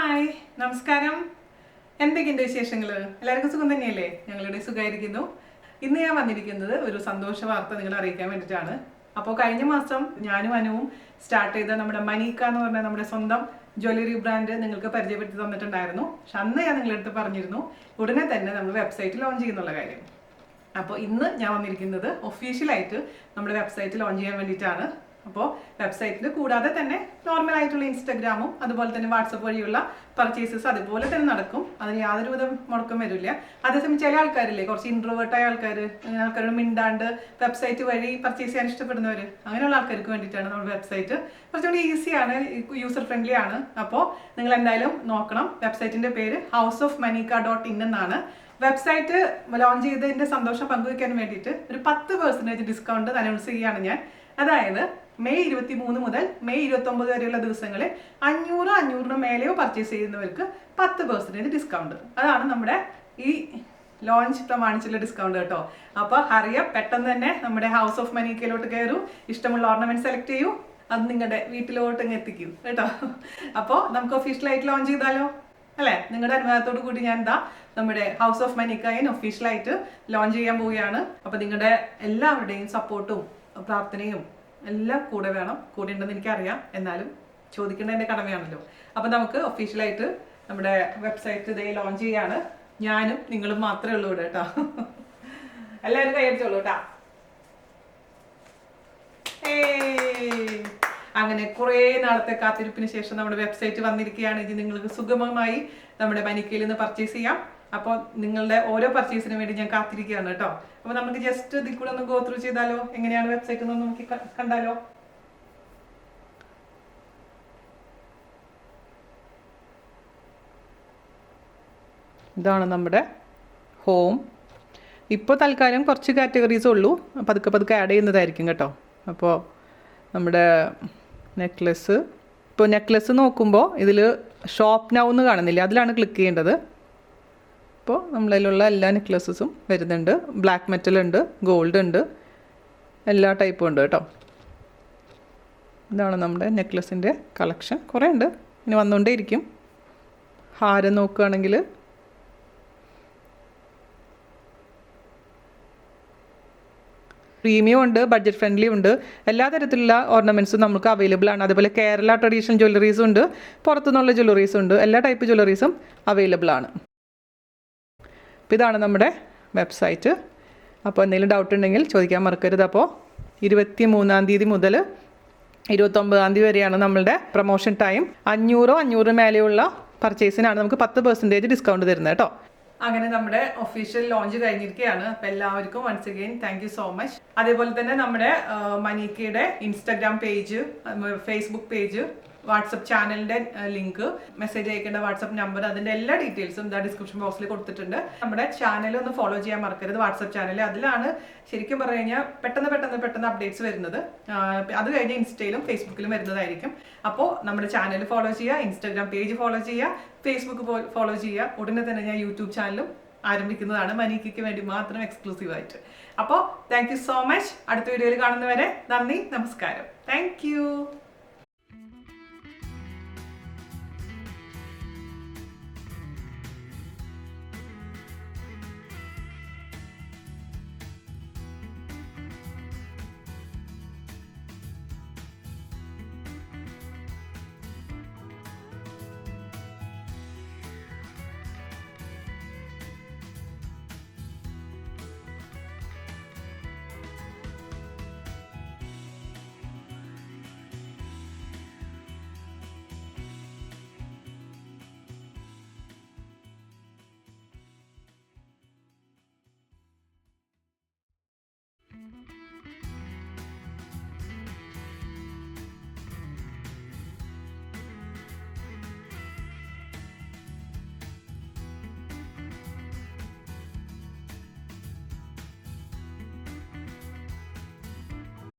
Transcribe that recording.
Hi നമസ്കാരം. എന്തൊക്കെയുണ്ട് വിശേഷങ്ങൾ? എല്ലാവർക്കും സുഖം തന്നെയല്ലേ? ഞങ്ങളുടെ സുഖമായിരിക്കുന്നു. ഇന്ന് ഞാൻ വന്നിരിക്കുന്നത് ഒരു സന്തോഷ വാർത്ത നിങ്ങളെ അറിയിക്കാൻ വേണ്ടിയിട്ടാണ്. അപ്പോൾ കഴിഞ്ഞ മാസം ഞാനും അനുവും സ്റ്റാർട്ട് ചെയ്ത നമ്മുടെ മനീക്ക എന്ന് പറഞ്ഞ നമ്മുടെ സ്വന്തം ജ്വല്ലറി ബ്രാൻഡ് നിങ്ങൾക്ക് പരിചയപ്പെടുത്തി തന്നിട്ടുണ്ടായിരുന്നു. പക്ഷെ അന്ന് ഞാൻ നിങ്ങളുടെ അടുത്ത് പറഞ്ഞിരുന്നു ഉടനെ തന്നെ നമ്മൾ വെബ്സൈറ്റ് ലോഞ്ച് ചെയ്യുന്നുള്ള കാര്യം. അപ്പോൾ ഇന്ന് ഞാൻ വന്നിരിക്കുന്നത് ഒഫീഷ്യലായിട്ട് നമ്മുടെ വെബ്സൈറ്റ് ലോഞ്ച് ചെയ്യാൻ വേണ്ടിയിട്ടാണ്. അപ്പോൾ വെബ്സൈറ്റിൽ കൂടാതെ തന്നെ നോർമൽ ആയിട്ടുള്ള ഇൻസ്റ്റാഗ്രാമും അതുപോലെ തന്നെ വാട്സപ്പ് വഴിയുള്ള പർച്ചേസസ് അതുപോലെ തന്നെ നടക്കും. അതിന് യാതൊരു വിധ മുടക്കം വരില്ല. അതേസമയം ചില ആൾക്കാരില്ലേ, കുറച്ച് ഇൻട്രോവേർട്ടായ ആൾക്കാരോട് മിണ്ടാണ്ട് വെബ്സൈറ്റ് വഴി പർച്ചേസ് ചെയ്യാൻ ഇഷ്ടപ്പെടുന്നവർ, അങ്ങനെയുള്ള ആൾക്കാർക്ക് വേണ്ടിയിട്ടാണ് നമ്മുടെ വെബ്സൈറ്റ്. കുറച്ചുകൂടി ഈസിയാണ്, യൂസർ ഫ്രണ്ട്ലി ആണ്. അപ്പോൾ നിങ്ങൾ എന്തായാലും നോക്കണം. വെബ്സൈറ്റിന്റെ പേര് houseofmanika.in എന്നാണ്. വെബ്സൈറ്റ് ലോഞ്ച് ചെയ്തതിന്റെ സന്തോഷം പങ്കുവയ്ക്കാൻ വേണ്ടിയിട്ട് ഒരു 10% ഡിസ്കൗണ്ട് അനൗൺസ് ചെയ്യുകയാണ് ഞാൻ. അതായത് മെയ് 23 മുതൽ മെയ് 29 വരെയുള്ള ദിവസങ്ങളിൽ 500 മേലെയോ പർച്ചേസ് ചെയ്യുന്നവർക്ക് 10% ഡിസ്കൗണ്ട്. അതാണ് നമ്മുടെ ഈ ലോഞ്ച് പ്രമാണിച്ചുള്ള ഡിസ്കൗണ്ട് കേട്ടോ. അപ്പോൾ അറിയാം, പെട്ടെന്ന് തന്നെ നമ്മുടെ ഹൗസ് ഓഫ് മനിക്കയിലോട്ട് കയറൂ, ഇഷ്ടമുള്ള ഓർണമെന്റ് സെലക്ട് ചെയ്യൂ, അത് നിങ്ങളുടെ വീട്ടിലോട്ട് എത്തിക്കൂ കേട്ടോ. അപ്പോൾ നമുക്ക് ഒഫീഷ്യലായിട്ട് ലോഞ്ച് ചെയ്താലോ അല്ലേ? നിങ്ങളുടെ അനുവാദത്തോടു കൂടി ഞാൻ നമ്മുടെ ഹൗസ് ഓഫ് മനിക്കയിൻ ഒഫീഷ്യലായിട്ട് ലോഞ്ച് ചെയ്യാൻ പോവുകയാണ്. അപ്പോൾ നിങ്ങളുടെ എല്ലാവരുടെയും സപ്പോർട്ടും പ്രാർത്ഥനയും എല്ലാം കൂടെ വേണം. കൂടെ ഉണ്ടെന്ന് എനിക്കറിയാം, എന്നാലും ചോദിക്കേണ്ട എൻ്റെ കടമയാണല്ലോ. അപ്പം നമുക്ക് ഒഫീഷ്യലായിട്ട് നമ്മുടെ വെബ്സൈറ്റ് ഇതേ ലോഞ്ച് ചെയ്യാണ്. ഞാനും നിങ്ങളും മാത്രമേ ഉള്ളൂ ഇവിടെ കേട്ടോ. എല്ലാവരും കൈയടിച്ചോളൂ കേട്ടോ. അങ്ങനെ കുറേ നാളത്തെ കാത്തിരിപ്പിന് ശേഷം നമ്മുടെ വെബ്സൈറ്റ് വന്നിരിക്കുകയാണ്. ഇത് നിങ്ങൾക്ക് സുഗമമായി നമ്മുടെ മനിക്കയിൽ നിന്ന് പർച്ചേസ് ചെയ്യാം. അപ്പോൾ നിങ്ങളുടെ ഓരോ പർച്ചേസിനും വേണ്ടി ഞാൻ കാത്തിരിക്കുകയാണ് കേട്ടോ. അപ്പോൾ നമുക്ക് ജസ്റ്റ് ഇതിൽ കൂടെ ഒന്ന് ഗോ ത്രൂ ചെയ്താലോ? എങ്ങനെയാണ് വെബ്സൈറ്റ് എന്ന് നമുക്ക് കണ്ടാലോ? ഇതാണ് നമ്മുടെ ഹോം. ഇപ്പോൾ തൽക്കാലം കുറച്ച് കാറ്റഗറീസ് ഉള്ളൂ, പതുക്കെ ആഡ് ചെയ്യുന്നതായിരിക്കും കേട്ടോ. അപ്പോൾ നമ്മുടെ നെക്ലസ്, ഇപ്പോൾ നെക്ലസ് നോക്കുമ്പോൾ ഇതിൽ ഷോപ്പ് നൗ എന്ന് കാണുന്നില്ല, അതിലാണ് ക്ലിക്ക് ചെയ്യേണ്ടത്. അപ്പോൾ നമ്മളതിലുള്ള എല്ലാ നെക്ലസസും വരുന്നുണ്ട്. ബ്ലാക്ക് മെറ്റൽ ഉണ്ട്, ഗോൾഡ് ഉണ്ട്, എല്ലാ ടൈപ്പും ഉണ്ട് കേട്ടോ. ഇതാണ് നമ്മുടെ നെക്ലസിൻ്റെ കളക്ഷൻ. കുറേ ഉണ്ട്, ഇനി വന്നുകൊണ്ടേ ഇരിക്കും. ഹാരം നോക്കുകയാണെങ്കിൽ പ്രീമിയം ഉണ്ട്, ബഡ്ജറ്റ് ഫ്രണ്ട്ലി ഉണ്ട്, എല്ലാ തരത്തിലുള്ള ഓർണമെൻറ്റ്സും നമുക്ക് അവൈലബിൾ ആണ്. അതുപോലെ കേരള ട്രഡീഷണൽ ജ്വല്ലറീസും ഉണ്ട്, പുറത്തുനിന്നുള്ള ജ്വല്ലറീസും ഉണ്ട്, എല്ലാ ടൈപ്പ് ജ്വല്ലറീസും അവൈലബിൾ ആണ്. അപ്പോൾ ഇതാണ് നമ്മുടെ വെബ്സൈറ്റ്. അപ്പോൾ എന്തെങ്കിലും ഡൗട്ട് ഉണ്ടെങ്കിൽ ചോദിക്കാൻ മറക്കരുത്. അപ്പോൾ 23-ാം തീയതി മുതൽ 29-ാം തീയതി വരെയാണ് നമ്മളുടെ പ്രൊമോഷൻ ടൈം. 500 മേലെയുള്ള പർച്ചേസിനാണ് നമുക്ക് 10% ഡിസ്കൗണ്ട് തരുന്നത് കേട്ടോ. അങ്ങനെ നമ്മുടെ ഒഫീഷ്യൽ ലോഞ്ച് കഴിഞ്ഞിരിക്കുകയാണ്. അപ്പം എല്ലാവർക്കും once again thank you so much. അതേപോലെ തന്നെ നമ്മുടെ മനീക്കയുടെ Instagram page, Facebook page, WhatsApp ചാനലിന്റെ ലിങ്ക്, മെസ്സേജ് അയക്കേണ്ട വാട്സപ്പ് നമ്പർ, അതിന്റെ എല്ലാ ഡീറ്റെയിൽസും ഡിസ്ക്രിപ്ഷൻ ബോക്സിൽ കൊടുത്തിട്ടുണ്ട്. നമ്മുടെ ചാനൽ ഒന്ന് ഫോളോ ചെയ്യാൻ മറക്കരുത്, വാട്സപ്പ് ചാനൽ. അതിലാണ് ശരിക്കും പറഞ്ഞു കഴിഞ്ഞാൽ പെട്ടെന്ന് അപ്ഡേറ്റ്സ് വരുന്നത്. അത് കഴിഞ്ഞ് ഇൻസ്റ്റയിലും ഫേസ്ബുക്കിലും വരുന്നതായിരിക്കും. അപ്പോൾ നമ്മുടെ ചാനൽ ഫോളോ ചെയ്യുക, ഇൻസ്റ്റാഗ്രാം പേജ് ഫോളോ ചെയ്യുക, ഫേസ്ബുക്ക് ഫോളോ ചെയ്യുക. ഉടനെ തന്നെ ഞാൻ യൂട്യൂബ് ചാനലും ആരംഭിക്കുന്നതാണ്, മനീക്കയ്ക്ക് വേണ്ടി മാത്രം എക്സ്ക്ലൂസീവായിട്ട്. അപ്പോൾ താങ്ക് യു സോ മച്ച്. അടുത്ത വീഡിയോയിൽ കാണുന്നവരെ നന്ദി, നമസ്കാരം. Thank you.